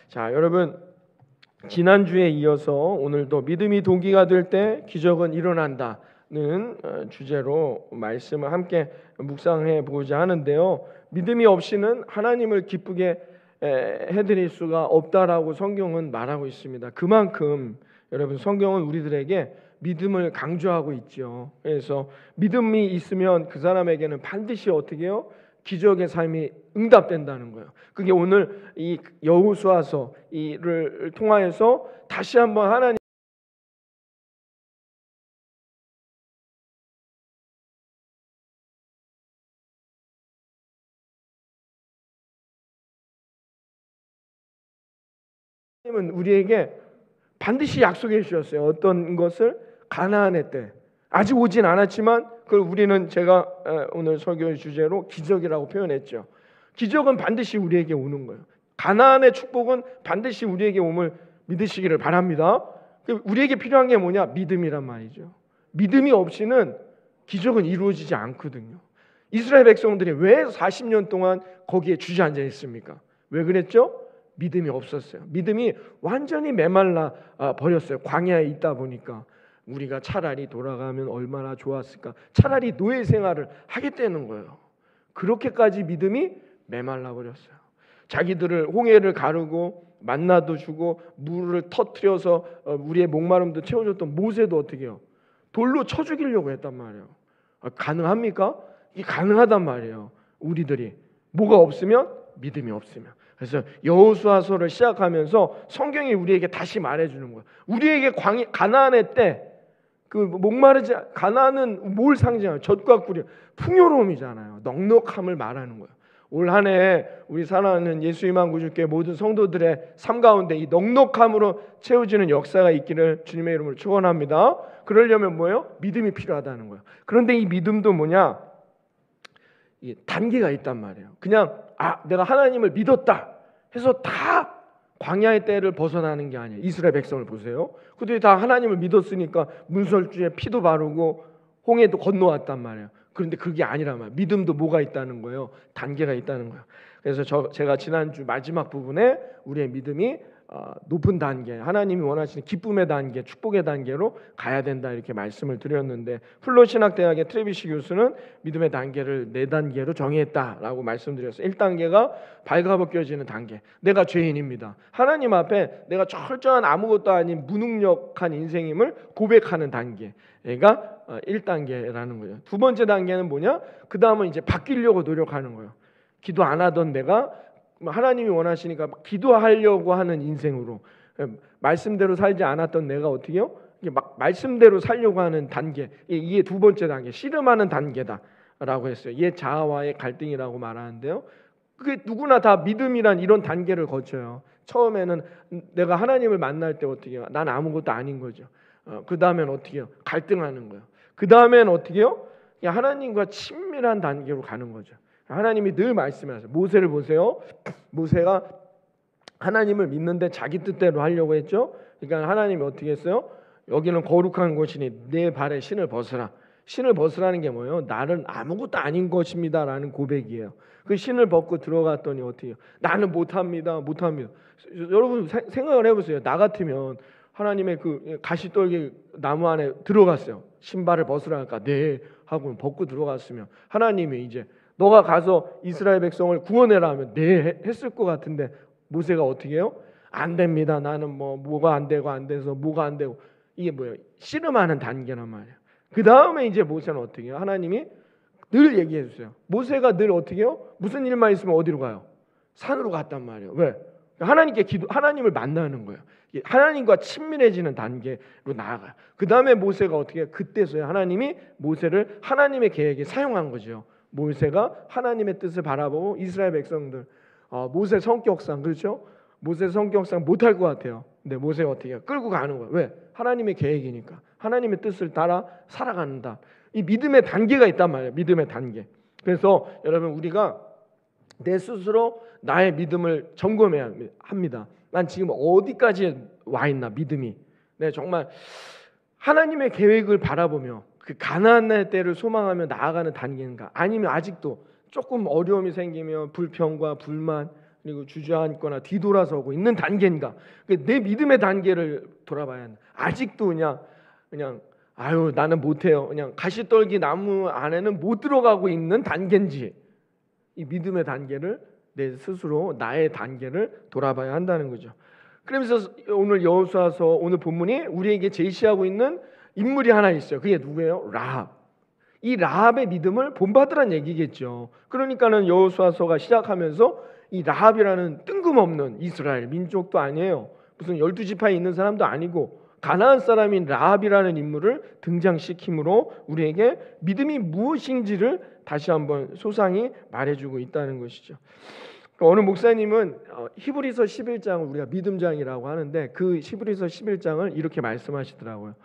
자, 여러분, 지난주에 이어서 오늘도 믿음이 동기가 될 때 기적은 일어난다는 주제로 말씀을 함께 묵상해 보고자 하는데요. 믿음이 없이는 하나님을 기쁘게 해드릴 수가 없다라고 성경은 말하고 있습니다. 그만큼 여러분, 성경은 우리들에게 믿음을 강조하고 있죠. 그래서 믿음이 있으면 그 사람에게는 반드시 어떻게 해요? 기적의 삶이 응답된다는 거예요. 그게 오늘 이 여호수아서 이를 통하여서 다시 한번 하나님은 우리에게 반드시 약속해 주셨어요. 어떤 것을? 가나안의 때. 아직 오진 않았지만 그걸 우리는 제가 오늘 설교의 주제로 기적이라고 표현했죠. 기적은 반드시 우리에게 오는 거예요. 가나안의 축복은 반드시 우리에게 옴을 믿으시기를 바랍니다. 우리에게 필요한 게 뭐냐? 믿음이란 말이죠. 믿음이 없이는 기적은 이루어지지 않거든요. 이스라엘 백성들이 왜 40년 동안 거기에 주저앉아 있습니까? 왜 그랬죠? 믿음이 없었어요. 믿음이 완전히 메말라 버렸어요. 광야에 있다 보니까. 우리가 차라리 돌아가면 얼마나 좋았을까. 차라리 노예 생활을 하겠다는 거예요. 그렇게까지 믿음이 메말라 버렸어요. 자기들을 홍해를 가르고 만나도 주고 물을 터뜨려서 우리의 목마름도 채워줬던 모세도 어떻게 해요? 돌로 쳐 죽이려고 했단 말이에요. 가능합니까? 이게 가능하단 말이에요. 우리들이 뭐가 없으면? 믿음이 없으면. 그래서 여호수아서를 시작하면서 성경이 우리에게 다시 말해주는 거예요. 우리에게 가나안의 때 그 목마르지 가나안은 뭘 상징해요? 젖과 꿀이 풍요로움이잖아요. 넉넉함을 말하는 거예요. 올 한 해 우리 사랑하는 예수님만 구주교회 모든 성도들의 삶 가운데 이 넉넉함으로 채워지는 역사가 있기를 주님의 이름으로 축원합니다. 그러려면 뭐예요? 믿음이 필요하다는 거예요. 그런데 이 믿음도 뭐냐? 단계가 있단 말이에요. 그냥 내가 하나님을 믿었다 해서 다 광야의 때를 벗어나는 게 아니에요. 이스라엘 백성을 보세요. 그들이 다 하나님을 믿었으니까 문설주에 피도 바르고 홍해도 건너왔단 말이에요. 그런데 그게 아니란 말이에요. 믿음도 뭐가 있다는 거예요? 단계가 있다는 거예요. 그래서 제가 지난주 마지막 부분에 우리의 믿음이 높은 단계, 하나님이 원하시는 기쁨의 단계, 축복의 단계로 가야 된다 이렇게 말씀을 드렸는데, 플로신학대학의 트레비시 교수는 믿음의 단계를 4단계로 정의했다라고 말씀드렸어요. 1단계가 발가벗겨지는 단계. 내가 죄인입니다. 하나님 앞에 내가 철저한 아무것도 아닌 무능력한 인생임을 고백하는 단계가 1단계라는 거예요. 두 번째 단계는 뭐냐? 그 다음은 이제 바뀌려고 노력하는 거예요. 기도 안 하던 내가 하나님이 원하시니까 기도하려고 하는 인생으로, 말씀대로 살지 않았던 내가 어떻게 해요? 막 말씀대로 살려고 하는 단계, 이게 두 번째 단계, 씨름하는 단계다라고 했어요. 옛 자아와의 갈등이라고 말하는데요. 그게 누구나 다 믿음이란 이런 단계를 거쳐요. 처음에는 내가 하나님을 만날 때 어떻게 해요? 난 아무것도 아닌 거죠. 그 다음엔 어떻게 해요? 갈등하는 거예요. 그 다음엔 어떻게 해요? 하나님과 친밀한 단계로 가는 거죠. 하나님이 늘 말씀하세요. 모세를 보세요. 모세가 하나님을 믿는데 자기 뜻대로 하려고 했죠. 그러니까 하나님이 어떻게 했어요? 여기는 거룩한 곳이니 내 발에 신을 벗으라. 신을 벗으라는 게 뭐예요? 나는 아무것도 아닌 것입니다라는 고백이에요. 그 신을 벗고 들어갔더니 어떻게 해요? 나는 못합니다. 여러분 생각을 해보세요. 나 같으면 하나님의 그 가시떨기 나무 안에 들어갔어요. 신발을 벗으라 하니까 네 하고 벗고 들어갔으면 하나님이 이제 너가 가서 이스라엘 백성을 구원해라 하면 네 했을 것 같은데, 모세가 어떻게 해요? 안 됩니다. 나는 뭐가 안 되고 안 돼서 뭐가 안 되고, 이게 뭐예요? 씨름하는 단계란 말이에요. 그 다음에 이제 모세는 어떻게 해요? 하나님이 늘 얘기해 주세요. 모세가 늘 어떻게 해요? 무슨 일만 있으면 어디로 가요? 산으로 갔단 말이에요. 왜? 하나님을 만나는 거예요. 하나님과 친밀해지는 단계로 나아가요. 그 다음에 모세가 어떻게 해요? 그때서야 하나님이 모세를 하나님의 계획에 사용한 거죠. 모세가 하나님의 뜻을 바라보고 이스라엘 백성들, 모세 성격상, 그렇죠? 모세 성격상 못할 것 같아요. 근데 모세가 어떻게 해요? 끌고 가는 거예요. 왜? 하나님의 계획이니까. 하나님의 뜻을 따라 살아간다. 이 믿음의 단계가 있단 말이에요. 믿음의 단계. 그래서 여러분, 우리가 내 스스로 나의 믿음을 점검해야 합니다. 난 지금 어디까지 와 있나, 믿음이. 네, 정말 하나님의 계획을 바라보며 그 가나안의 때를 소망하며 나아가는 단계인가? 아니면 아직도 조금 어려움이 생기면 불평과 불만, 그리고 주저앉거나 뒤돌아서고 있는 단계인가? 내 믿음의 단계를 돌아봐야 한다. 아직도 그냥 아유 나는 못해요. 그냥 가시떨기 나무 안에는 못 들어가고 있는 단계인지 이 믿음의 단계를 내 스스로 나의 단계를 돌아봐야 한다는 거죠. 그러면서 오늘 여호수아서 오늘 본문이 우리에게 제시하고 있는 인물이 하나 있어요. 그게 누구예요? 라합. 이 라합의 믿음을 본받으란 얘기겠죠. 그러니까는 여호수아서가 시작하면서 이 라합이라는 뜬금없는 이스라엘 민족도 아니에요. 무슨 12지파에 있는 사람도 아니고 가나안 사람인 라합이라는 인물을 등장시킴으로 우리에게 믿음이 무엇인지를 다시 한번 소상히 말해주고 있다는 것이죠. 어느 목사님은 히브리서 11장을 우리가 믿음장이라고 하는데 그 히브리서 11장을 이렇게 말씀하시더라고요.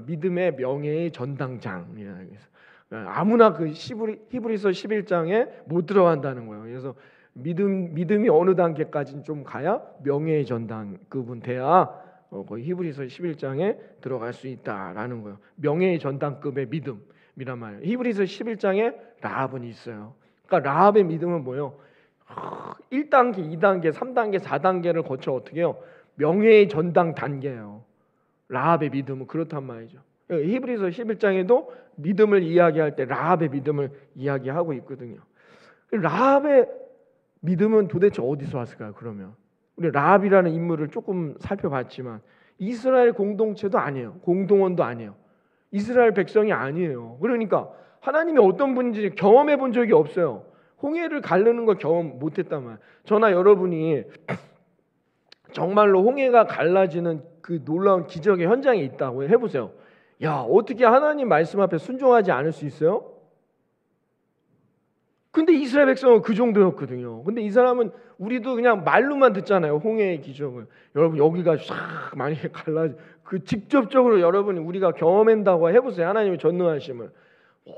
믿음의 명예의 전당장이라고 해서 아무나 그 히브리서 11장에 못 들어간다는 거예요. 그래서 믿음이 어느 단계까지 좀 가야 명예의 전당급은 돼야 거의 히브리서 11장에 들어갈 수 있다라는 거예요. 명예의 전당급의 믿음이란 말이에요. 히브리서 11장에 라합은 있어요. 그러니까 라합의 믿음은 뭐예요? 1단계, 2단계, 3단계, 4단계를 거쳐 어떻게 해요? 명예의 전당 단계예요. 라합의 믿음은 그렇단 말이죠. 히브리서 11장에도 믿음을 이야기할 때 라합의 믿음을 이야기하고 있거든요. 라합의 믿음은 도대체 어디서 왔을까요? 그러면 우리 라합이라는 인물을 조금 살펴봤지만 이스라엘 공동체도 아니에요. 공동원도 아니에요. 이스라엘 백성이 아니에요. 그러니까 하나님이 어떤 분인지 경험해 본 적이 없어요. 홍해를 가르는 걸 경험 못했단 말이에요. 저나 여러분이 정말로 홍해가 갈라지는 그 놀라운 기적의 현장에 있다고 해보세요. 야, 어떻게 하나님 말씀 앞에 순종하지 않을 수 있어요? 근데 이스라엘 백성은 그 정도였거든요. 근데 이 사람은 우리도 그냥 말로만 듣잖아요. 홍해의 기적을. 여러분 여기가 싹 만약에 갈라지 그 직접적으로 여러분이 우리가 경험한다고 해보세요. 하나님의 전능하심을.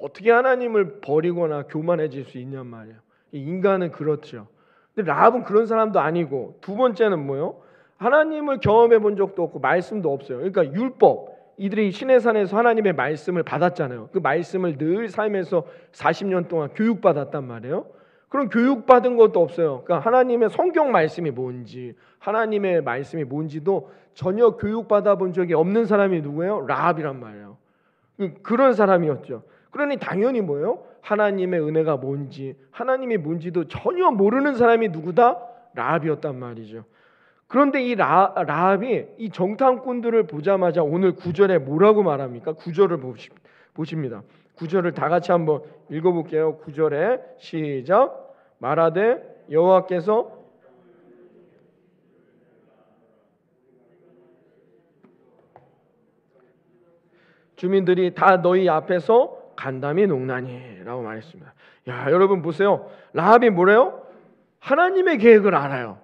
어떻게 하나님을 버리거나 교만해질 수 있냔 말이에요. 인간은 그렇죠. 근데 라합은 그런 사람도 아니고 두 번째는 뭐예요? 하나님을 경험해 본 적도 없고 말씀도 없어요. 그러니까 율법. 이들이 시내산에서 하나님의 말씀을 받았잖아요. 그 말씀을 늘 삶에서 40년 동안 교육받았단 말이에요. 그럼 교육받은 것도 없어요. 그러니까 하나님의 성경 말씀이 뭔지 하나님의 말씀이 뭔지도 전혀 교육받아 본 적이 없는 사람이 누구예요? 라합이란 말이에요. 그런 사람이었죠. 그러니 당연히 뭐예요? 하나님의 은혜가 뭔지 하나님이 뭔지도 전혀 모르는 사람이 누구다? 라합이었단 말이죠. 그런데 이 라합이 이 정탐꾼들을 보자마자 오늘 9절에 뭐라고 말합니까? 9절을 보십니다. 9절을 다 같이 한번 읽어볼게요. 9절에 시작. 말하되 여호와께서 주민들이 다 너희 앞에서 간담이 녹나니 라고 말했습니다. 야, 여러분 보세요. 라합이 뭐래요? 하나님의 계획을 알아요.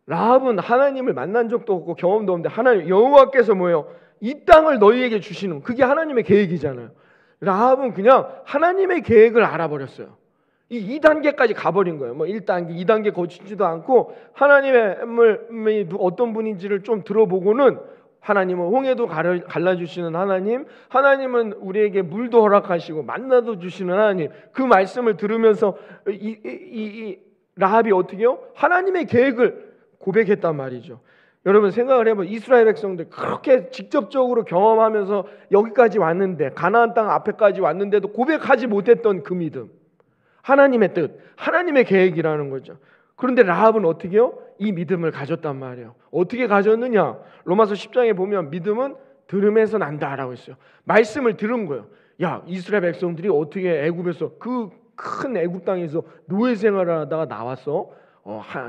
라합은 하나님을 만난 적도 없고 경험도 없는데 하나님 여호와께서 뭐예요? 이 땅을 너희에게 주시는 그게 하나님의 계획이잖아요. 라합은 그냥 하나님의 계획을 알아버렸어요. 이 2단계까지 가버린 거예요. 뭐 1단계, 2단계 거치지도 않고 하나님의 어떤 분인지를 좀 들어보고는 하나님은 홍해도 갈라주시는 하나님, 하나님은 우리에게 물도 허락하시고 만나도 주시는 하나님. 그 말씀을 들으면서 이 라합이 어떻게 해요? 하나님의 계획을 고백했단 말이죠. 여러분 생각을 해보면 이스라엘 백성들 그렇게 직접적으로 경험하면서 여기까지 왔는데 가나안 땅 앞에까지 왔는데도 고백하지 못했던 그 믿음, 하나님의 뜻, 하나님의 계획이라는 거죠. 그런데 라합은 어떻게 해요? 이 믿음을 가졌단 말이에요. 어떻게 가졌느냐? 로마서 10장에 보면 믿음은 들음에서 난다라고 했어요. 말씀을 들은 거예요. 야, 이스라엘 백성들이 어떻게 애굽에서 그 큰 애굽 땅에서 노예 생활을 하다가 나왔어?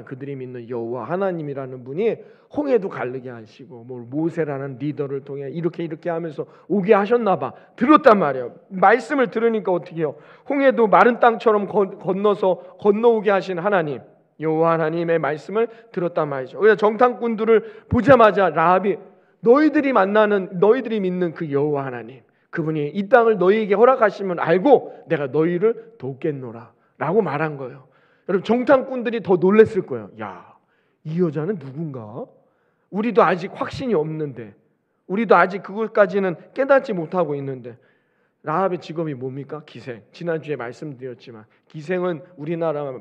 그들이 믿는 여호와 하나님이라는 분이 홍해도 가르게 하시고 모세라는 리더를 통해 이렇게 하면서 오게 하셨나 봐. 들었단 말이에요. 말씀을 들으니까 어떻게 해요? 홍해도 마른 땅처럼 건너오게 하신 하나님 여호와 하나님의 말씀을 들었단 말이죠. 그래서 정탐꾼들을 보자마자 라합이 너희들이 믿는 그 여호와 하나님 그분이 이 땅을 너희에게 허락하시면 알고 내가 너희를 돕겠노라 라고 말한 거예요. 여러분 정탐꾼들이 더 놀랬을 거예요. 야, 이 여자는 누군가? 우리도 아직 확신이 없는데 우리도 아직 그것까지는 깨닫지 못하고 있는데 라합의 직업이 뭡니까? 기생. 지난주에 말씀드렸지만 기생은 우리나라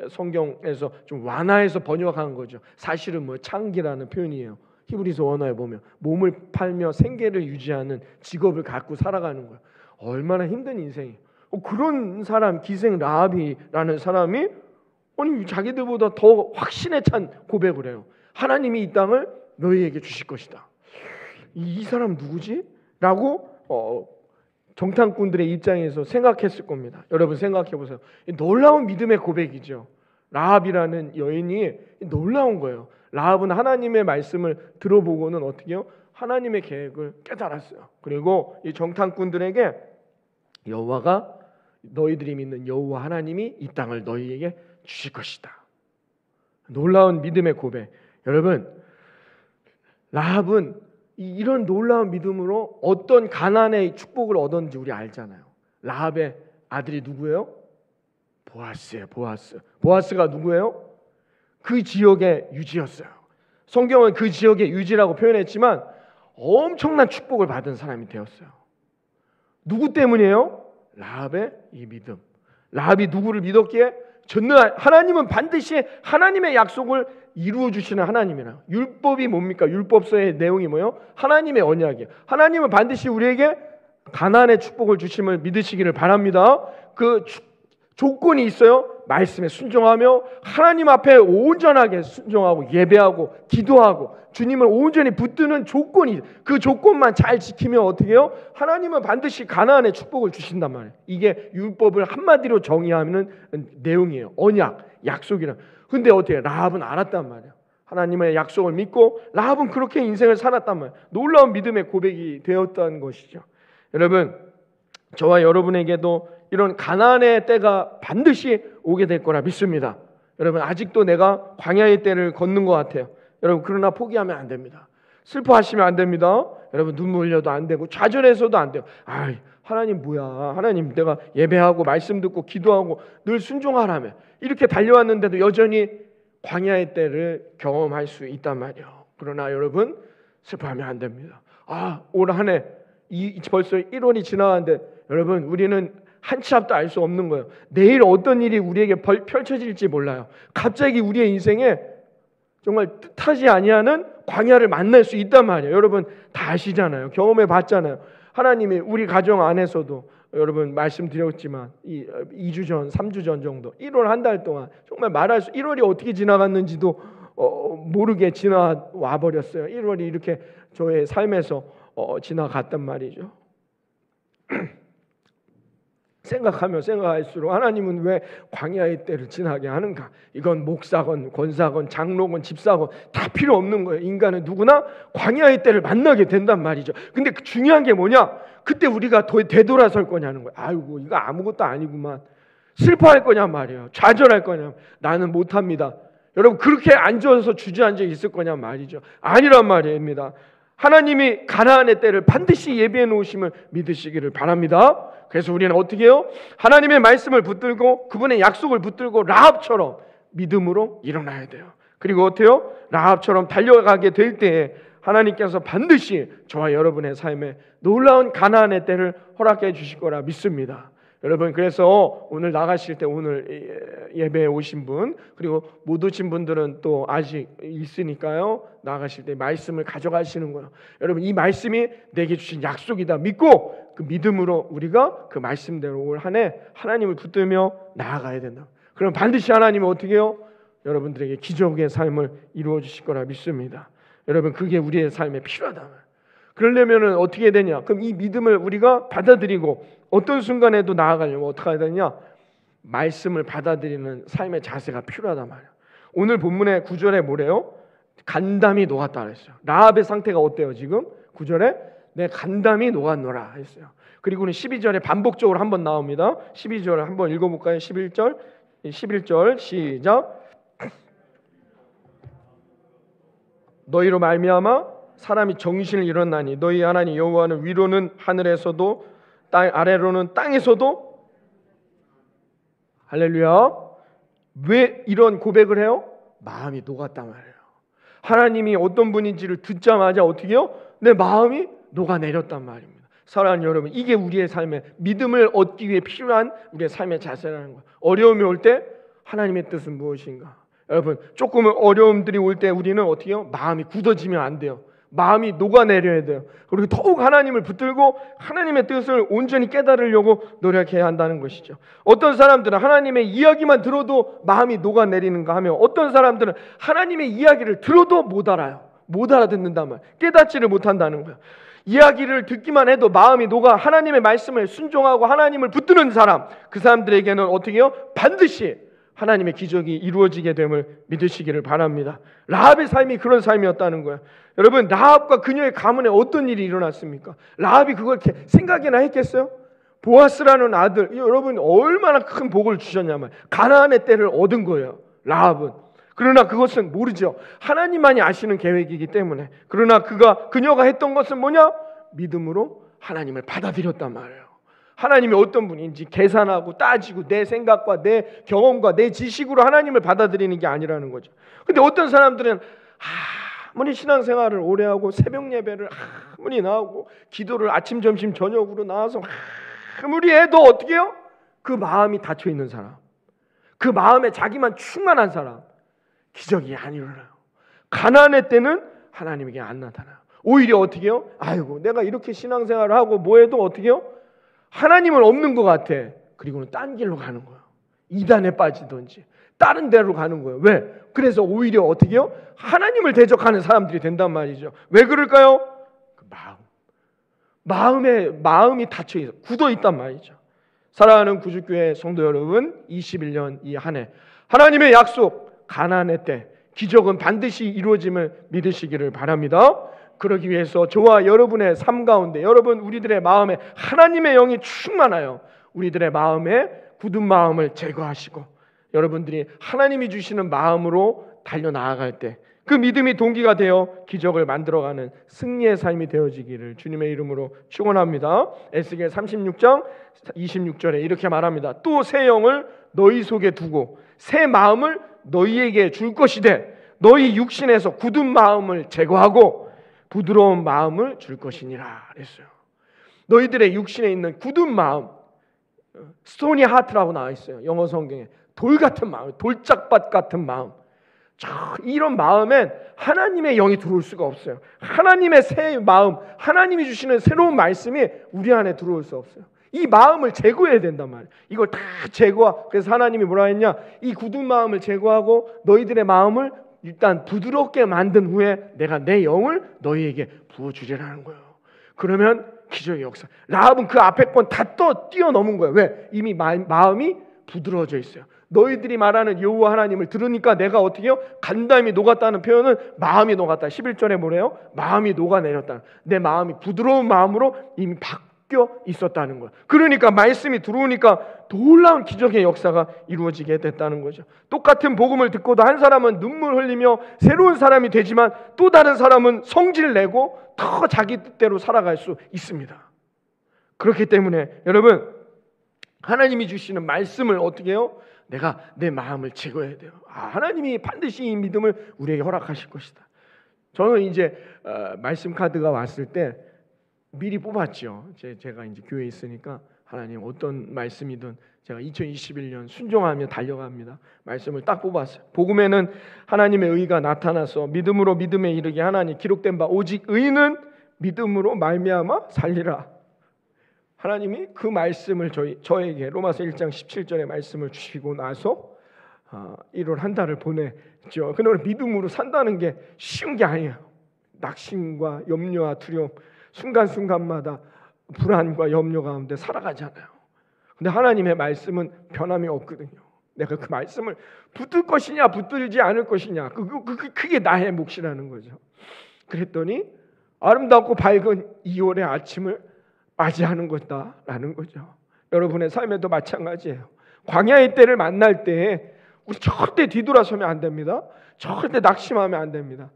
성경에서 좀 완화해서 번역한 거죠. 사실은 뭐 창기라는 표현이에요. 히브리서 원어에 보면 몸을 팔며 생계를 유지하는 직업을 갖고 살아가는 거예요. 얼마나 힘든 인생이에요. 그런 사람, 기생 라합이라는 사람이 아니 자기들보다 더 확신에 찬 고백을 해요. 하나님이 이 땅을 너희에게 주실 것이다. 이 사람 누구지? 라고 정탐꾼들의 입장에서 생각했을 겁니다. 여러분 생각해 보세요. 놀라운 믿음의 고백이죠. 라합이라는 여인이 놀라운 거예요. 라합은 하나님의 말씀을 들어보고는 어떻게 해요? 하나님의 계획을 깨달았어요. 그리고 이 정탐꾼들에게 여호와가 너희들이 믿는 여호와 하나님이 이 땅을 너희에게 주실 것이다. 놀라운 믿음의 고백. 여러분 라합은 이런 놀라운 믿음으로 어떤 가난의 축복을 얻었는지 우리 알잖아요. 라합의 아들이 누구예요? 보아스예요. 보아스가 누구예요? 그 지역의 유지였어요. 성경은 그 지역의 유지라고 표현했지만 엄청난 축복을 받은 사람이 되었어요. 누구 때문이에요? 라합의 이 믿음. 라합이 누구를 믿었기에? 전능한 하나님은 반드시 하나님의 약속을 이루어 주시는 하나님이라. 율법이 뭡니까? 율법서의 내용이 뭐예요? 하나님의 언약이에요. 하나님은 반드시 우리에게 가난의 축복을 주심을 믿으시기를 바랍니다. 그 조건이 있어요. 말씀에 순종하며 하나님 앞에 온전하게 순종하고 예배하고 기도하고 주님을 온전히 붙드는 조건이, 그 조건만 잘 지키면 어떻게 해요? 하나님은 반드시 가나안의 축복을 주신단 말이에요. 이게 율법을 한마디로 정의하는 내용이에요. 언약, 약속이라. 근데 어떻게 라합은 알았단 말이에요. 하나님의 약속을 믿고 라합은 그렇게 인생을 살았단 말이에요. 놀라운 믿음의 고백이 되었다는 것이죠. 여러분, 저와 여러분에게도 이런 가나안의 때가 반드시 오게 될 거라 믿습니다. 여러분, 아직도 내가 광야의 때를 걷는 것 같아요. 여러분, 그러나 포기하면 안 됩니다. 슬퍼하시면 안 됩니다. 여러분, 눈물 흘려도 안 되고 좌절해서도 안 돼요. 하나님 뭐야? 하나님 내가 예배하고 말씀 듣고 기도하고 늘 순종하라며 이렇게 달려왔는데도 여전히 광야의 때를 경험할 수 있단 말이에요. 그러나 여러분, 슬퍼하면 안 됩니다. 올 한 해 벌써 1월이 지나갔는데 여러분, 우리는 한 치 앞도 알 수 없는 거예요. 내일 어떤 일이 우리에게 펼쳐질지 몰라요. 갑자기 우리의 인생에 정말 뜻하지 아니하는 광야를 만날 수 있단 말이에요. 여러분 다 아시잖아요. 경험해 봤잖아요. 하나님이 우리 가정 안에서도 여러분 말씀드렸지만 2주 전, 3주 전 정도 1월 한 달 동안 정말 1월이 어떻게 지나갔는지도 모르게 지나와 버렸어요. 1월이 이렇게 저의 삶에서 지나갔단 말이죠. 생각하면 생각할수록 하나님은 왜 광야의 때를 지나게 하는가? 이건 목사건 권사건 장로건 집사건 다 필요 없는 거예요. 인간은 누구나 광야의 때를 만나게 된단 말이죠. 근데 중요한 게 뭐냐? 그때 우리가 되돌아설 거냐는 거예요. 아이고 이거 아무것도 아니구만. 슬퍼할 거냐 말이에요. 좌절할 거냐. 나는 못합니다. 여러분 그렇게 앉아서 주저앉아 있을 거냐 말이죠. 아니란 말입니다. 하나님이 가나안의 때를 반드시 예비해 놓으심을 믿으시기를 바랍니다. 그래서 우리는 어떻게 해요? 하나님의 말씀을 붙들고 그분의 약속을 붙들고 라합처럼 믿음으로 일어나야 돼요. 그리고 어때요? 라합처럼 달려가게 될 때에 하나님께서 반드시 저와 여러분의 삶에 놀라운 가나안의 때를 허락해 주실 거라 믿습니다. 여러분 그래서 오늘 나가실 때 오늘 예배에 오신 분 그리고 못 오신 분들은 또 아직 있으니까요. 나가실 때 말씀을 가져가시는 거예요. 여러분 이 말씀이 내게 주신 약속이다 믿고 그 믿음으로 우리가 그 말씀대로 올 한 해 하나님을 붙들며 나아가야 된다. 그럼 반드시 하나님은 어떻게 해요? 여러분들에게 기적의 삶을 이루어 주실 거라 믿습니다. 여러분 그게 우리의 삶에 필요하다. 그러려면 어떻게 되냐? 그럼 이 믿음을 우리가 받아들이고 어떤 순간에도 나아가려면 어떻게 해야 되냐? 말씀을 받아들이는 삶의 자세가 필요하단 말이에요. 오늘 본문의 9절에 뭐래요? 간담이 녹았다 그랬어요. 라합의 상태가 어때요 지금? 9절에 내 간담이 녹았노라 했어요. 그리고는 12절에 반복적으로 한번 나옵니다. 12절 한번 읽어볼까요? 11절 시작. 너희로 말미암아 사람이 정신을 잃었나니 너희 하나님 여호와는 위로는 하늘에서도 땅 아래로는 땅에서도 할렐루야. 왜 이런 고백을 해요? 마음이 녹았단 말이에요. 하나님이 어떤 분인지를 듣자마자 어떻게 해요? 내 마음이 녹아내렸단 말입니다. 사랑하는 여러분, 이게 우리의 삶의 믿음을 얻기 위해 필요한 우리의 삶의 자세라는 거예요. 어려움이 올 때 하나님의 뜻은 무엇인가? 여러분, 조금 어려움들이 올 때 우리는 어떻게 해요? 마음이 굳어지면 안 돼요. 마음이 녹아내려야 돼요. 그리고 더욱 하나님을 붙들고 하나님의 뜻을 온전히 깨달으려고 노력해야 한다는 것이죠. 어떤 사람들은 하나님의 이야기만 들어도 마음이 녹아내리는가 하면, 어떤 사람들은 하나님의 이야기를 들어도 못 알아요. 못 알아듣는단 말, 깨닫지를 못한다는 거예요. 이야기를 듣기만 해도 마음이 녹아 하나님의 말씀을 순종하고 하나님을 붙드는 사람, 그 사람들에게는 어떻게 해요? 반드시 하나님의 기적이 이루어지게 됨을 믿으시기를 바랍니다. 라합의 삶이 그런 삶이었다는 거예요. 여러분, 라합과 그녀의 가문에 어떤 일이 일어났습니까? 라합이 그걸 생각이나 했겠어요? 보아스라는 아들, 여러분 얼마나 큰 복을 주셨냐면 가나안의 때를 얻은 거예요, 라합은. 그러나 그것은 모르죠. 하나님만이 아시는 계획이기 때문에. 그러나 그녀가 했던 것은 뭐냐? 믿음으로 하나님을 받아들였단 말이에요. 하나님이 어떤 분인지 계산하고 따지고 내 생각과 내 경험과 내 지식으로 하나님을 받아들이는 게 아니라는 거죠. 근데 어떤 사람들은 아무리 신앙생활을 오래 하고 새벽 예배를 아무리 나오고 기도를 아침 점심 저녁으로 나와서 아무리 해도 어떻게 해요? 그 마음이 닫혀 있는 사람, 그 마음에 자기만 충만한 사람, 기적이 안 일어나요. 가난할 때는 하나님에게 안 나타나요. 오히려 어떻게 해요? 아이고, 내가 이렇게 신앙생활을 하고 뭐해도 어떻게 해요? 하나님은 없는 것 같아. 그리고는 딴 길로 가는 거예요. 이단에 빠지든지 다른 데로 가는 거예요. 왜? 그래서 오히려 어떻게 해요? 하나님을 대적하는 사람들이 된단 말이죠. 왜 그럴까요? 그 마음이 닫혀 있어, 굳어 있단 말이죠. 사랑하는 구주교회 성도 여러분, 21년 이 한 해 하나님의 약속, 가나안의 때 기적은 반드시 이루어짐을 믿으시기를 바랍니다. 그러기 위해서 저와 여러분의 삶 가운데, 여러분 우리들의 마음에 하나님의 영이 충만하여 우리들의 마음에 굳은 마음을 제거하시고 여러분들이 하나님이 주시는 마음으로 달려나아갈 때 그 믿음이 동기가 되어 기적을 만들어가는 승리의 삶이 되어지기를 주님의 이름으로 축원합니다. 에스겔 36장 26절에 이렇게 말합니다. 또 새 영을 너희 속에 두고 새 마음을 너희에게 줄 것이되 너희 육신에서 굳은 마음을 제거하고 부드러운 마음을 줄 것이니라 그랬어요. 너희들의 육신에 있는 굳은 마음, 스토니 하트라고 나와 있어요. 영어 성경에 돌 같은 마음, 돌짝밭 같은 마음. 이런 마음엔 하나님의 영이 들어올 수가 없어요. 하나님의 새 마음, 하나님이 주시는 새로운 말씀이 우리 안에 들어올 수 없어요. 이 마음을 제거해야 된단 말이에요. 이걸 다 제거하. 그래서 하나님이 뭐라 했냐? 이 굳은 마음을 제거하고 너희들의 마음을 일단 부드럽게 만든 후에 내가 내 영을 너희에게 부어주리라는 거예요. 그러면 기적의 역사. 라합은 그 앞에 건 다 뛰어넘은 거예요. 왜? 이미 마음이 부드러워져 있어요. 너희들이 말하는 여호와 하나님을 들으니까 내가 어떻게 해요? 간담이 녹았다는 표현은 마음이 녹았다. 11절에 뭐래요? 마음이 녹아내렸다. 내 마음이 부드러운 마음으로 이미 바뀌어 있었다는 거예요. 그러니까 말씀이 들어오니까 놀라운 기적의 역사가 이루어지게 됐다는 거죠. 똑같은 복음을 듣고도 한 사람은 눈물 흘리며 새로운 사람이 되지만 또 다른 사람은 성질 내고 더 자기 뜻대로 살아갈 수 있습니다. 그렇기 때문에 여러분, 하나님이 주시는 말씀을 어떻게 해요? 내가 내 마음을 제거해야 돼요. 하나님이 반드시 이 믿음을 우리에게 허락하실 것이다. 저는 이제 말씀 카드가 왔을 때 미리 뽑았죠. 제가 이제 교회에 있으니까 하나님 어떤 말씀이든 제가 2021년 순종하며 달려갑니다. 말씀을 딱 뽑았어요. 복음에는 하나님의 의가 나타나서 믿음으로 믿음에 이르게 하나니 기록된 바 오직 의는 믿음으로 말미암아 살리라. 하나님이 그 말씀을 저에게 로마서 1장 17절의 말씀을 주시고 나서 1월 한 달을 보냈죠. 그러나 믿음으로 산다는 게 쉬운 게 아니에요. 낙심과 염려와 두려움, 순간순간마다 불안과 염려 가운데 살아가잖아요. 근데 하나님의 말씀은 변함이 없거든요. 내가 그 말씀을 붙들 것이냐 붙들지 않을 것이냐, 그게 나의 몫이라는 거죠. 그랬더니 아름답고 밝은 2월의 아침을 맞이하는 것이다라는 거죠. 여러분의 삶에도 마찬가지예요. 광야의 때를 만날 때 우리 절대 뒤돌아서면 안 됩니다. 절대 낙심하면 안 됩니다.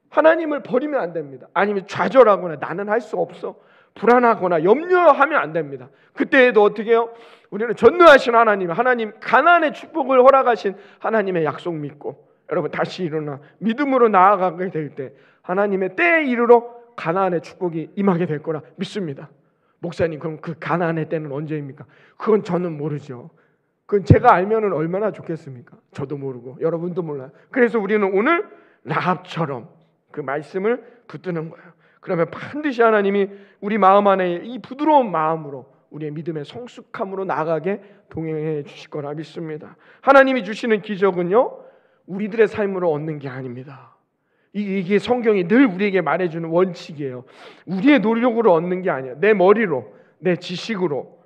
하나님을 버리면 안 됩니다. 아니면 좌절하거나 나는 할 수 없어, 불안하거나 염려하면 안 됩니다. 그때에도 어떻게 해요? 우리는 전능하신 하나님 가나안의 축복을 허락하신 하나님의 약속 믿고 여러분 다시 일어나 믿음으로 나아가게 될 때 하나님의 때에 이르러 가나안의 축복이 임하게 될 거라 믿습니다. 목사님, 그럼 그 가나안의 때는 언제입니까? 그건 저는 모르죠. 그건 제가 알면은 얼마나 좋겠습니까? 저도 모르고 여러분도 몰라요. 그래서 우리는 오늘 라합처럼 그 말씀을 붙드는 거예요. 그러면 반드시 하나님이 우리 마음 안에 이 부드러운 마음으로 우리의 믿음의 성숙함으로 나아가게 동행해 주실 거라 믿습니다. 하나님이 주시는 기적은요, 우리들의 삶으로 얻는 게 아닙니다. 이게 성경이 늘 우리에게 말해주는 원칙이에요. 우리의 노력으로 얻는 게 아니에요. 내 머리로, 내 지식으로,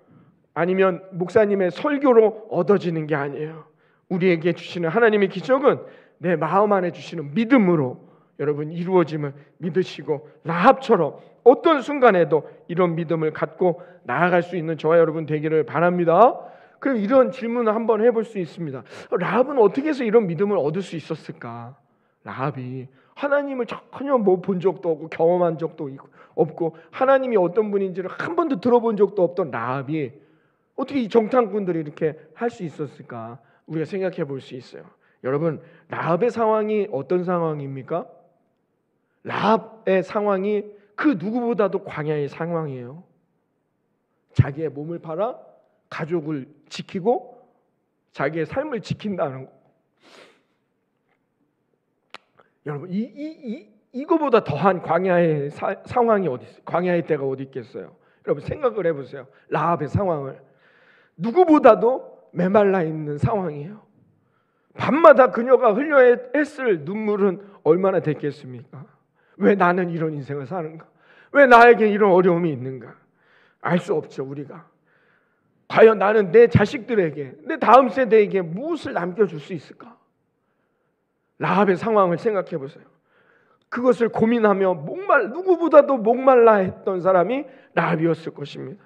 아니면 목사님의 설교로 얻어지는 게 아니에요. 우리에게 주시는 하나님의 기적은 내 마음 안에 주시는 믿음으로 여러분 이루어짐을 믿으시고, 라합처럼 어떤 순간에도 이런 믿음을 갖고 나아갈 수 있는 저와 여러분 되기를 바랍니다. 그럼 이런 질문을 한번 해볼 수 있습니다. 라합은 어떻게 해서 이런 믿음을 얻을 수 있었을까? 라합이 하나님을 전혀 본 적도 없고 경험한 적도 없고 하나님이 어떤 분인지를 한 번도 들어본 적도 없던 라합이 어떻게 이 정탐꾼들이 이렇게 할 수 있었을까? 우리가 생각해 볼 수 있어요. 여러분, 라합의 상황이 어떤 상황입니까? 라합의 상황이 그 누구보다도 광야의 상황이에요. 자기의 몸을 팔아 가족을 지키고 자기의 삶을 지킨다는 거. 여러분, 이거보다 더한 광야의 상황이 어디 있어요? 광야의 때가 어디 있겠어요? 여러분 생각을 해보세요. 라합의 상황을. 누구보다도 메말라 있는 상황이에요. 밤마다 그녀가 흘려야 했을 눈물은 얼마나 됐겠습니까? 왜 나는 이런 인생을 사는가? 왜 나에게 이런 어려움이 있는가? 알 수 없죠, 우리가. 과연 나는 내 자식들에게, 내 다음 세대에게 무엇을 남겨줄 수 있을까? 라합의 상황을 생각해 보세요. 그것을 고민하며 누구보다도 목말라 했던 사람이 라합이었을 것입니다.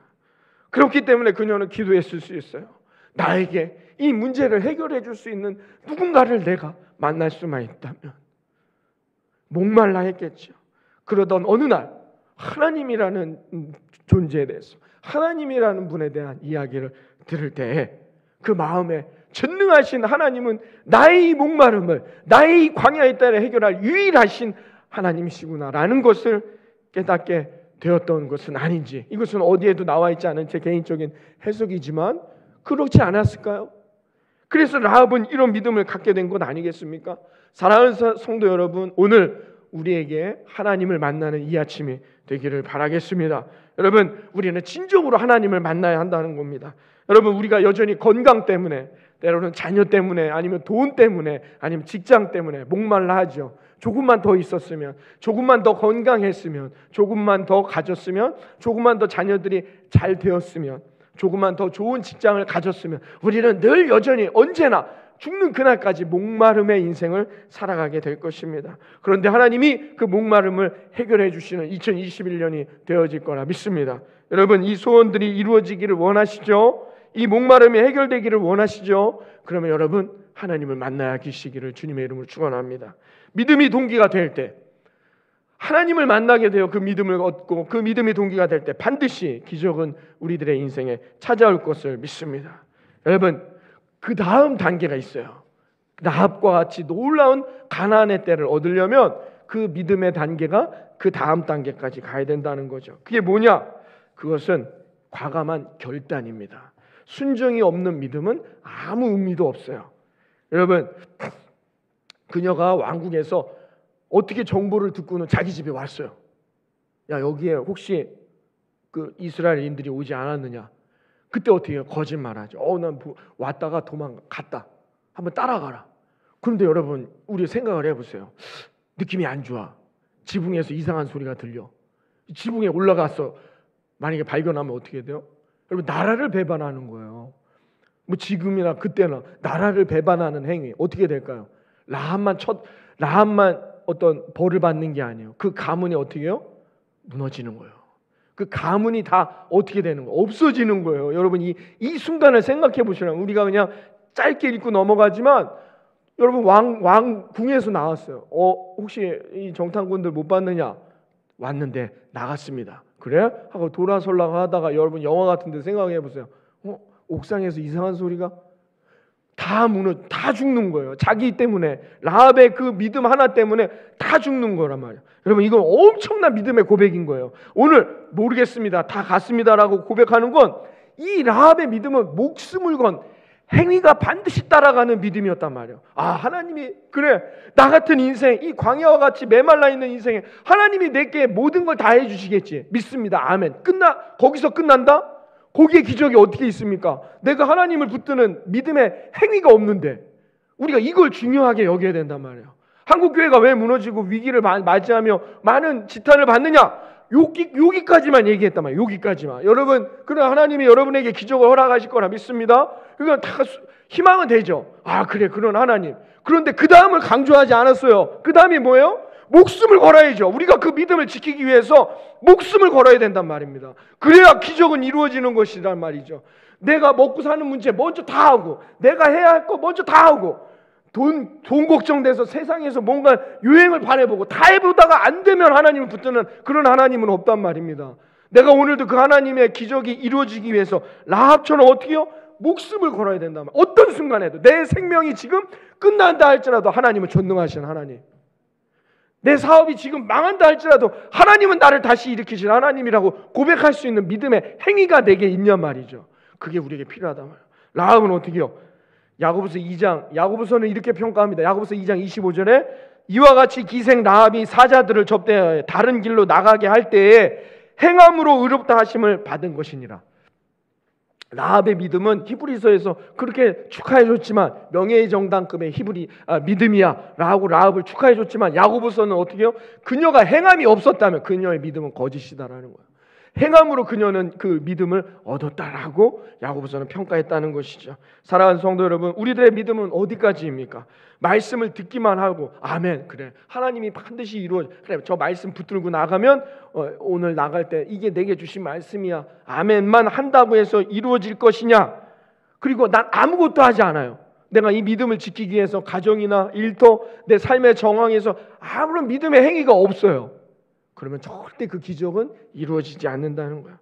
그렇기 때문에 그녀는 기도했을 수 있어요. 나에게 이 문제를 해결해 줄 수 있는 누군가를 내가 만날 수만 있다면. 목말라 했겠죠. 그러던 어느 날 하나님이라는 존재에 대해서, 하나님이라는 분에 대한 이야기를 들을 때에 그 마음에 전능하신 하나님은 나의 목마름을, 나의 광야의 때를 해결할 유일하신 하나님이시구나라는 것을 깨닫게 되었던 것은 아닌지, 이것은 어디에도 나와 있지 않은 제 개인적인 해석이지만 그렇지 않았을까요? 그래서 라합은 이런 믿음을 갖게 된 것 아니겠습니까? 사랑하는 성도 여러분, 오늘 우리에게 하나님을 만나는 이 아침이 되기를 바라겠습니다. 여러분, 우리는 진정으로 하나님을 만나야 한다는 겁니다. 여러분, 우리가 여전히 건강 때문에, 때로는 자녀 때문에, 아니면 돈 때문에, 아니면 직장 때문에 목말라 하죠. 조금만 더 있었으면, 조금만 더 건강했으면, 조금만 더 가졌으면, 조금만 더 자녀들이 잘 되었으면, 조금만 더 좋은 직장을 가졌으면, 우리는 늘 여전히 언제나 죽는 그날까지 목마름의 인생을 살아가게 될 것입니다. 그런데 하나님이 그 목마름을 해결해 주시는 2021년이 되어질 거라 믿습니다. 여러분, 이 소원들이 이루어지기를 원하시죠? 이 목마름이 해결되기를 원하시죠? 그러면 여러분, 하나님을 만나야 계시기를 주님의 이름으로 축원합니다. 믿음이 동기가 될 때, 하나님을 만나게 되어 그 믿음을 얻고 그 믿음이 동기가 될 때 반드시 기적은 우리들의 인생에 찾아올 것을 믿습니다. 여러분, 그 다음 단계가 있어요. 라합과 같이 놀라운 가나안의 때를 얻으려면 그 믿음의 단계가 그 다음 단계까지 가야 된다는 거죠. 그게 뭐냐? 그것은 과감한 결단입니다. 순종이 없는 믿음은 아무 의미도 없어요. 여러분, 그녀가 왕궁에서 어떻게 정보를 듣고는 자기 집에 왔어요. 야, 여기에 혹시 그 이스라엘인들이 오지 않았느냐? 그때 어떻게 해요? 거짓말하죠. 난 왔다가 도망갔다. 한번 따라가라. 그런데 여러분, 우리 생각을 해보세요. 느낌이 안 좋아. 지붕에서 이상한 소리가 들려. 지붕에 올라가서 만약에 발견하면 어떻게 돼요? 여러분, 나라를 배반하는 거예요. 뭐 지금이나 그때나 나라를 배반하는 행위 어떻게 될까요? 라합만 어떤 벌을 받는 게 아니에요. 그 가문이 어떻게 해요? 무너지는 거예요. 그 가문이 다 어떻게 되는 거예요? 없어지는 거예요. 여러분, 이 순간을 생각해 보시라면, 우리가 그냥 짧게 읽고 넘어가지만 여러분, 왕궁에서 나왔어요. 혹시 이 정탐꾼들 못 봤느냐? 왔는데 나갔습니다. 그래? 하고 돌아서려고 하다가, 여러분 영화 같은 데 생각해 보세요. 옥상에서 이상한 소리가, 다 죽는 거예요. 자기 때문에, 라합의 그 믿음 하나 때문에 다 죽는 거란 말이에요. 여러분, 이건 엄청난 믿음의 고백인 거예요. 오늘 모르겠습니다, 다 갔습니다라고 고백하는 건 이 라합의 믿음은 목숨을 건 행위가 반드시 따라가는 믿음이었단 말이에요. 하나님이, 그래, 나 같은 인생, 이 광야와 같이 메말라 있는 인생에 하나님이 내게 모든 걸 다 해주시겠지, 믿습니다. 아멘. 거기서 끝난다? 거기에 기적이 어떻게 있습니까? 내가 하나님을 붙드는 믿음의 행위가 없는데 우리가 이걸 중요하게 여겨야 된단 말이에요. 한국교회가 왜 무너지고 위기를 맞이하며 많은 지탄을 받느냐? 여기까지만 얘기했단 말이에요. 여기까지만. 여러분, 그래, 하나님이 여러분에게 기적을 허락하실 거라 믿습니다. 그러니까 다 희망은 되죠. 그래, 그런 하나님. 그런데 그 다음을 강조하지 않았어요. 그 다음이 뭐예요? 목숨을 걸어야죠. 우리가 그 믿음을 지키기 위해서 목숨을 걸어야 된단 말입니다. 그래야 기적은 이루어지는 것이란 말이죠. 내가 먹고 사는 문제 먼저 다 하고, 내가 해야 할 거 먼저 다 하고, 돈 걱정돼서 세상에서 뭔가 유행을 바라보고 다 해보다가 안 되면 하나님을 붙드는 그런 하나님은 없단 말입니다. 내가 오늘도 그 하나님의 기적이 이루어지기 위해서 라합처럼 어떻게 해요? 목숨을 걸어야 된단 말이에요. 어떤 순간에도 내 생명이 지금 끝난다 할지라도 하나님은 전능하신 하나님, 내 사업이 지금 망한다 할지라도 하나님은 나를 다시 일으키실 하나님이라고 고백할 수 있는 믿음의 행위가 내게 있냔 말이죠. 그게 우리에게 필요하단 말이에요. 라합은 어떻게 해요? 야고보서는 이렇게 평가합니다. 야고보서 2장 25절에 이와 같이 기생 라합이 사자들을 접대하여 다른 길로 나가게 할 때에 행함으로 의롭다 하심을 받은 것이니라. 라합의 믿음은 히브리서에서 그렇게 축하해줬지만, 명예의 정당급의 믿음이야 라고 라합을 축하해줬지만, 야고보서는 어떻게 해요? 그녀가 행함이 없었다면 그녀의 믿음은 거짓이다라는 거예요. 행함으로 그녀는 그 믿음을 얻었다라고 야고보서는 평가했다는 것이죠. 사랑하는 성도 여러분, 우리들의 믿음은 어디까지입니까? 말씀을 듣기만 하고 아멘, 그래, 하나님이 반드시 그래, 저 말씀 붙들고 나가면 오늘 나갈 때 이게 내게 주신 말씀이야, 아멘만 한다고 해서 이루어질 것이냐? 그리고 난 아무것도 하지 않아요. 내가 이 믿음을 지키기 위해서 가정이나 일터, 내 삶의 정황에서 아무런 믿음의 행위가 없어요. 그러면 절대 그 기적은 이루어지지 않는다는 거야.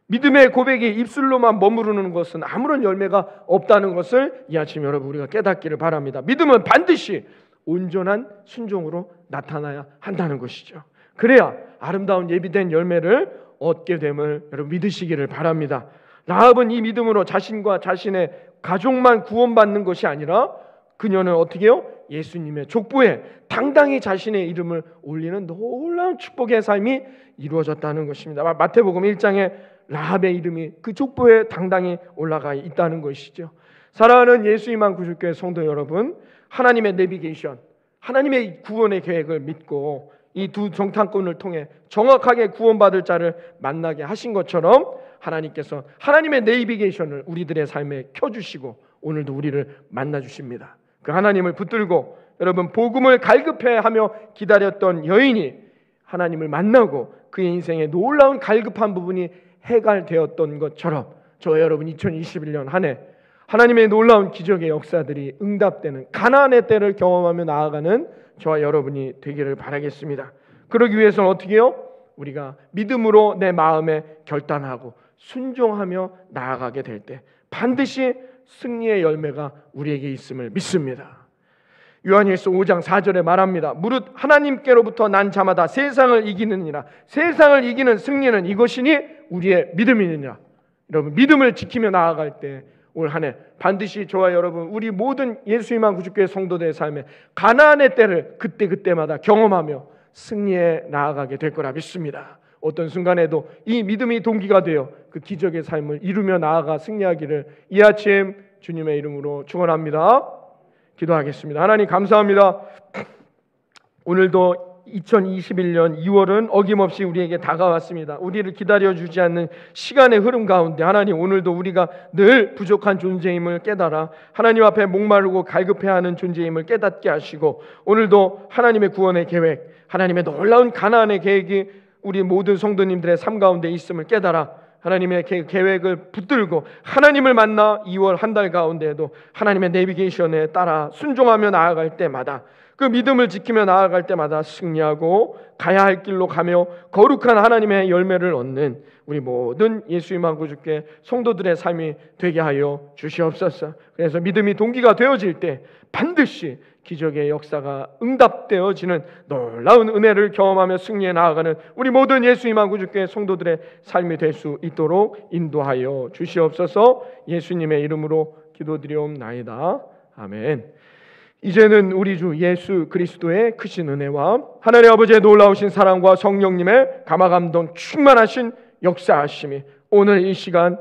믿음의 고백이 입술로만 머무르는 것은 아무런 열매가 없다는 것을 이 아침 여러분 우리가 깨닫기를 바랍니다. 믿음은 반드시 온전한 순종으로 나타나야 한다는 것이죠. 그래야 아름다운 예비된 열매를 얻게 됨을 여러분 믿으시기를 바랍니다. 라합은 이 믿음으로 자신과 자신의 가족만 구원받는 것이 아니라 그녀는 어떻게 해요? 예수님의 족보에 당당히 자신의 이름을 올리는 놀라운 축복의 삶이 이루어졌다는 것입니다. 마태복음 1장에 라합의 이름이 그 족보에 당당히 올라가 있다는 것이죠. 사랑하는 예수님만 구주교회 성도 여러분, 하나님의 내비게이션, 하나님의 구원의 계획을 믿고 이 두 정탐꾼을 통해 정확하게 구원받을 자를 만나게 하신 것처럼 하나님께서 하나님의 내비게이션을 우리들의 삶에 켜주시고 오늘도 우리를 만나주십니다. 그 하나님을 붙들고 여러분 복음을 갈급해하며 기다렸던 여인이 하나님을 만나고 그의 인생에 놀라운 갈급한 부분이 해갈되었던 것처럼 저와 여러분 2021년 한 해 하나님의 놀라운 기적의 역사들이 응답되는 가나안의 때를 경험하며 나아가는 저와 여러분이 되기를 바라겠습니다. 그러기 위해서는 어떻게 해요? 우리가 믿음으로 내 마음에 결단하고 순종하며 나아가게 될 때 반드시 승리의 열매가 우리에게 있음을 믿습니다. 요한일서 5장 4절에 말합니다. 무릇 하나님께로부터 난 자마다 세상을 이기느니라. 세상을 이기는 승리는 이것이니 우리의 믿음이니라. 여러분 믿음을 지키며 나아갈 때 올 한 해 반드시 저와 여러분 우리 모든 예수님만 구주교회 성도들의 삶에 가나안의 때를 그때마다 경험하며 승리에 나아가게 될 거라 믿습니다. 어떤 순간에도 이 믿음이 동기가 되어 그 기적의 삶을 이루며 나아가 승리하기를 이 아침 주님의 이름으로 축원합니다. 기도하겠습니다. 하나님 감사합니다. 오늘도 2021년 2월은 어김없이 우리에게 다가왔습니다. 우리를 기다려주지 않는 시간의 흐름 가운데 하나님 오늘도 우리가 늘 부족한 존재임을 깨달아 하나님 앞에 목마르고 갈급해하는 존재임을 깨닫게 하시고 오늘도 하나님의 구원의 계획, 하나님의 놀라운 가나안의 계획이 우리 모든 성도님들의 삶 가운데 있음을 깨달아 하나님의 계획을 붙들고 하나님을 만나 2월 한 달 가운데에도 하나님의 내비게이션에 따라 순종하며 나아갈 때마다 그 믿음을 지키며 나아갈 때마다 승리하고 가야 할 길로 가며 거룩한 하나님의 열매를 얻는 우리 모든 예수님만 구주께 성도들의 삶이 되게 하여 주시옵소서. 그래서 믿음이 동기가 되어질 때 반드시 기적의 역사가 응답되어지는 놀라운 은혜를 경험하며 승리해 나아가는 우리 모든 예수님만 구주께 성도들의 삶이 될 수 있도록 인도하여 주시옵소서. 예수님의 이름으로 기도드리옵나이다. 아멘. 이제는 우리 주 예수 그리스도의 크신 은혜와 하나님 아버지의 놀라우신 사랑과 성령님의 감화감동 충만하신 역사하심이 오늘 이 시간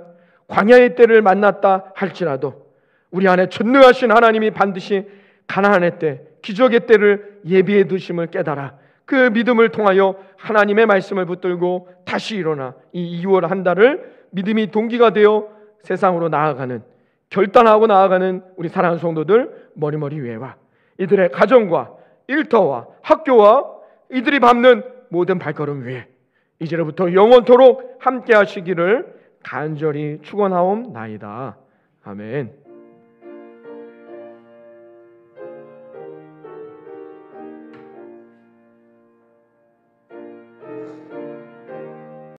광야의 때를 만났다 할지라도 우리 안에 전능하신 하나님이 반드시 가나안의 때 기적의 때를 예비해 두심을 깨달아 그 믿음을 통하여 하나님의 말씀을 붙들고 다시 일어나 이 2월 한 달을 믿음이 동기가 되어 세상으로 나아가는, 결단하고 나아가는 우리 사랑하는 성도들 머리머리 위에와 이들의 가정과 일터와 학교와 이들이 밟는 모든 발걸음 위에 이제로부터 영원토록 함께 하시기를 간절히 축원하옵나이다. 아멘.